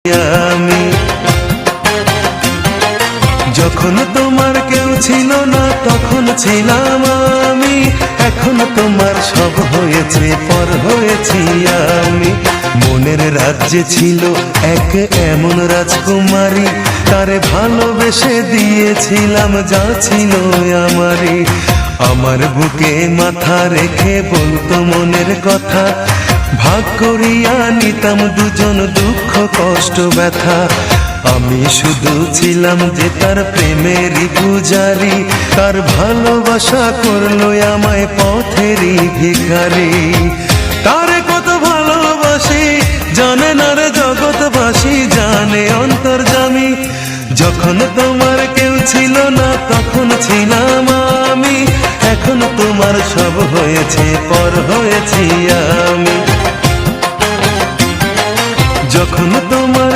আমি। যখন তোমার কেউ ছিল না তখন ছিলাম আমি, এখন তোমার সব হয়েছে পর হয়েছি আমি। মনের রাজ্যে ছিল এক এমন রাজকুমারী, তারে ভালোবেসে দিয়েছিলাম যা ছিল আমারই। আমার বুকে মাথা রেখে বলতো মনের কথা, ভাগ করিয়া নিতাম দুজন দুঃখ কষ্ট ব্যথা। আমি শুধু ছিলাম যে তার প্রেমেরই পূজারি, তার ভালোবাসা করলো আমায় পথেরই ভিখারি। তারে কত ভালোবাসি জানে না রে জগৎবাসী, জানে অন্তর্যামী। যখন তোমার কেউ ছিল না তখন ছিলাম আমি, এখন তোমার সব হয়েছে পর হয়েছি আমি। যখন তোমার